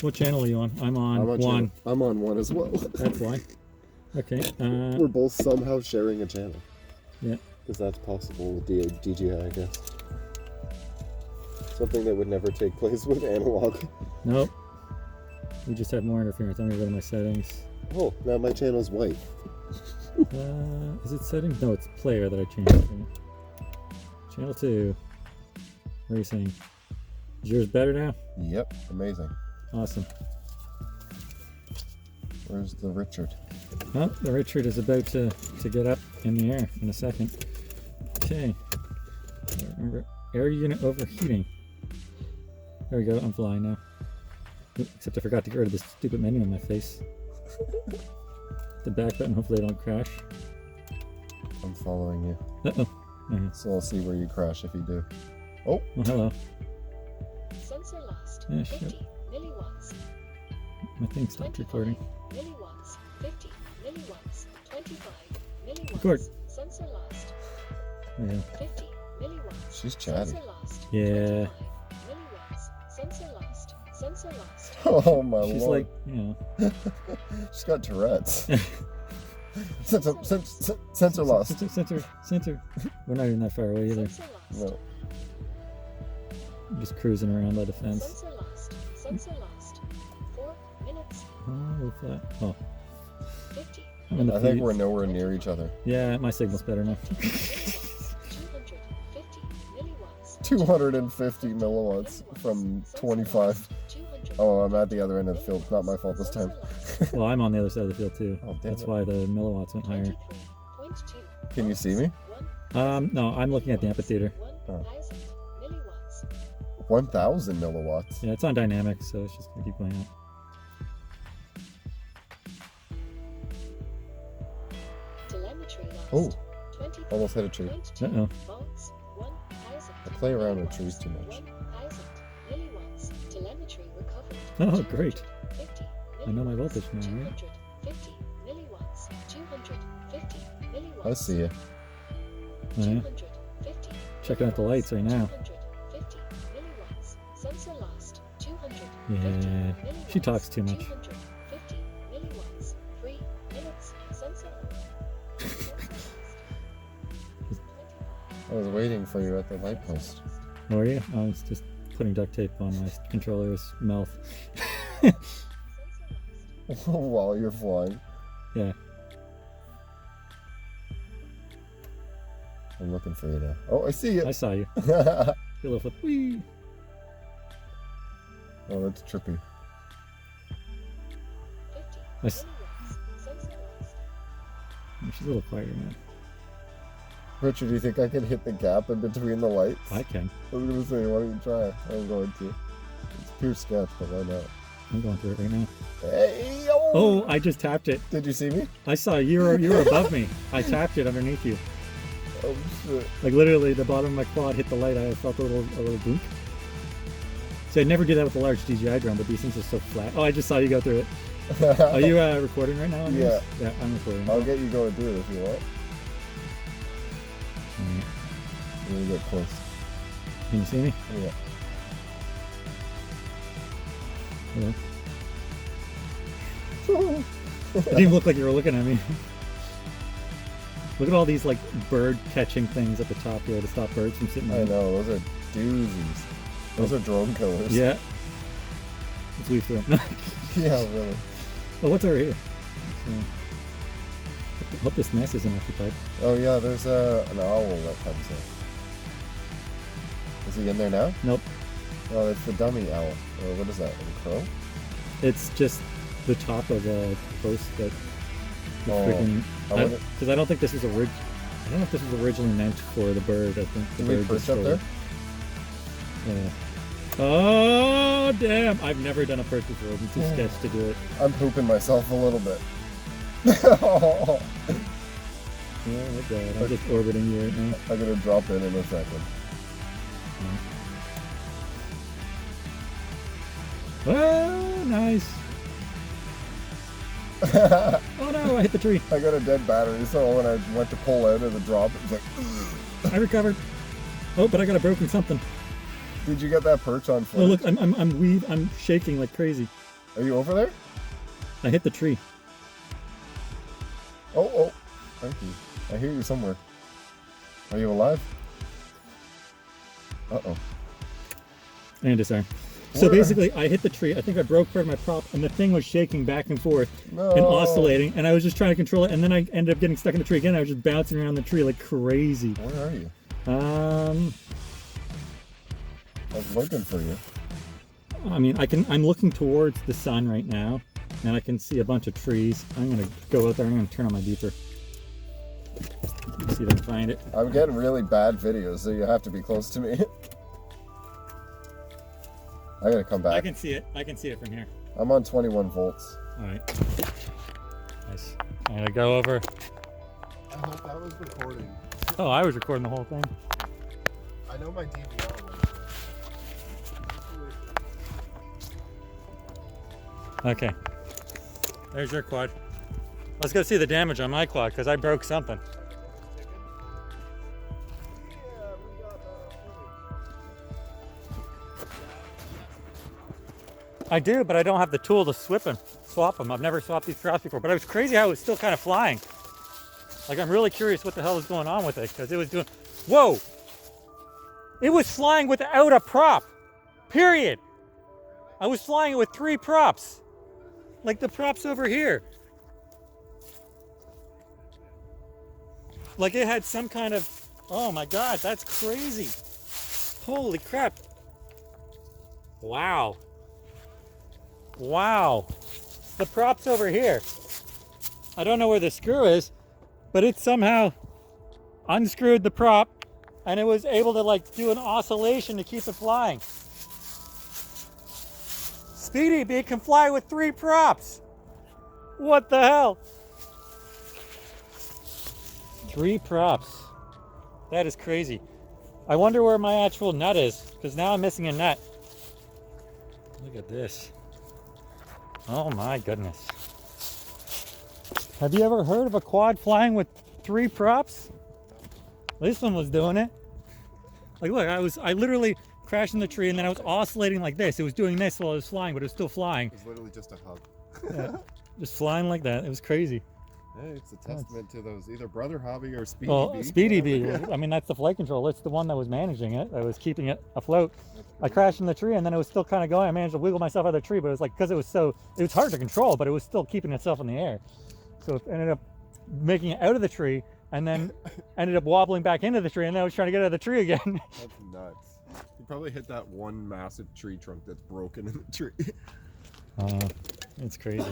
What channel are you on? I'm on one. I'm on one as well. That's why. Okay. We're both somehow sharing a channel. Yeah. Because that's possible with DJI, I guess. Something that would never take place with analog. Nope. We just had more interference. I'm gonna go to my settings. Oh, now my channel's white. Is it settings? No, it's player that I changed. Channel 2. Racing. Is yours better now? Yep, amazing. Awesome. Where's the Richard? Oh, the Richard is about to get up in the air in a second. Okay. Remember, air unit overheating. There we go, I'm flying now. Except I forgot to get rid of this stupid menu in my face. The back button, hopefully I don't crash. I'm following you. Uh-oh. So I'll see where you crash if you do. Oh! Well, hello. Sensor lost. Yeah, 50 shit. milliwatts. My thing stopped recording. Milliwatts. 50 milliwatts. 25 milliwatts. Record. Sensor lost. There you 50 milliwatts. She's chatty. Sensor lost. Yeah. 25 milliwatts. Sensor lost. Sensor lost. Oh my She's lord. like, you know. She's got Tourette's. Sensor lost. Sensor. We're not even that far away either. Sensor lost. No. I'm just cruising around by the fence. Sensor lost. Sensor lost. 4 minutes. Oh, we're flat. Oh. 50. I'm in the I think feed. we're nowhere near each other. Yeah, my signal's better now. 250 milliwatts. 250 milliwatts from 25. 200. Oh, I'm at the other end of the field. Not my fault this time. Well, I'm on the other side of the field too. Oh, damn That's it. why the milliwatts went higher. 23.2. Can you see me? No, I'm looking at the amphitheater. 1,000 milliwatts. 1,000 milliwatts. Yeah, it's on dynamic, so it's just gonna keep going up. Telemetry lost. Oh, 20. almost hit a tree. Uh-oh. Volts. 1,000. I play around with trees too much. 1,000 milliwatts. Telemetry recovered. Oh, great. 250 I know my milliwatts. voltage now, right? 250 milliwatts. 250 milliwatts. I see you. Oh, yeah. 250 Checking out the lights right now. 250 milliwatts. Sensor lost. 250 Yeah, she milliwatts. talks too much. 250 milliwatts. 3 minutes. Sensor. I was waiting for you at the light post. How are you? I was just putting duct tape on my controller's mouth. While you're flying. Yeah. I'm looking for you now. Oh, I see you. I saw you. Oh, Your little flip. Whee! that's trippy. 50 I s- milliwatts. Sensor lost. She's a little quieter now. Richard, do you think I can hit the gap in between the lights? I can. I was going to say, why don't you try? I'm going to. It's pure sketch, but why not? I'm going through it right now. Hey, yo! Oh, I just tapped it. Did you see me? I saw you were above me. I tapped it underneath you. Oh, shit. Like literally, the bottom of my quad hit the light. I felt a little blink. See, I never do that with the large DJI drone, but these things are so flat. Oh, I just saw you go through it. Are you recording right now? on Yeah. yours? Yeah, I'm recording. I'll get you going to do it if you want. Alright. I'm going to get close. Can you see me? Yeah. Hello. It didn't even look like you were looking at me. Look at all these like bird catching things at the top here to stop birds from sitting I on. know, those are doozies. Those are drone killers. Yeah. Let's weave through them. Yeah, really. Oh, what's over here? Hope this nest isn't occupied. Oh, yeah, there's an owl that comes in. Is he in there now? Nope. Oh, it's the dummy owl. Or what is that? A crow? It's just the top of a post that. Oh, Because I don't think this is I don't know if this was originally meant for the bird. I think the Did we bird perch just up there? Yeah. Oh damn! I've never done a perch before. I'm too sketched to do it. I'm pooping myself a little bit. Oh my god! I'm just orbiting you right now. I'm gonna drop in a second. Oh, nice! Oh no! I hit the tree. I got a dead battery, so when I went to pull out of the drop, it was like. I recovered. Oh, but I got a broken something. Did you get that perch on Oh footage? look! I'm shaking like crazy. Are you over there? I hit the tree. Oh. Thank you. I hear you somewhere. Are you alive? Uh-oh. And sorry. So basically, I hit the tree. I think I broke part of my prop, and the thing was shaking back and forth and oscillating. And I was just trying to control it, and then I ended up getting stuck in the tree again. I was just bouncing around the tree like crazy. Where are you? Um, I was looking for you. I mean, I'm looking towards the sun right now, and I can see a bunch of trees. I'm gonna go out there. I'm gonna turn on my beeper. See if I can find it. I'm getting really bad videos, so you have to be close to me. I gotta come back. I can see it. I can see it from here. I'm on 21 volts. All right. Nice. I'm gonna go over. I hope that was recording. Oh, I was recording the whole thing. I know my DVR was. Okay. There's your quad. Let's go see the damage on my quad because I broke something. I do, but I don't have the tool to swap them. I've never swapped these props before, but it was crazy how it was still kind of flying. Like, I'm really curious what the hell is going on with it, because it was doing, whoa! It was flying without a prop, period. I was flying it with 3 props. Like the props over here. Like it had some kind of, oh my God, that's crazy. Holy crap. Wow. Wow. The prop's over here. I don't know where the screw is, but it somehow unscrewed the prop and it was able to like do an oscillation to keep it flying. Speedy Bee can fly with 3 props. What the hell? 3 props. That is crazy. I wonder where my actual nut is, because now I'm missing a nut. Look at this. Oh my goodness. Have you ever heard of a quad flying with 3 props? This one was doing it. Like look, I literally crashed in the tree and then I was oscillating like this. It was doing this while I was flying, but it was still flying. It was literally just a hub. Yeah, just flying like that. It was crazy. Hey, it's a testament to those either Brother Hobby or Speedy Bee. Speedy Bee. I mean, that's the flight control. It's the one that was managing it. I was keeping it afloat. I crashed in the tree and then it was still kind of going. I managed to wiggle myself out of the tree, but it was like, because it was hard to control, but it was still keeping itself in the air. So it ended up making it out of the tree and then ended up wobbling back into the tree and then I was trying to get out of the tree again. That's nuts. You probably hit that one massive tree trunk that's broken in the tree. It's crazy.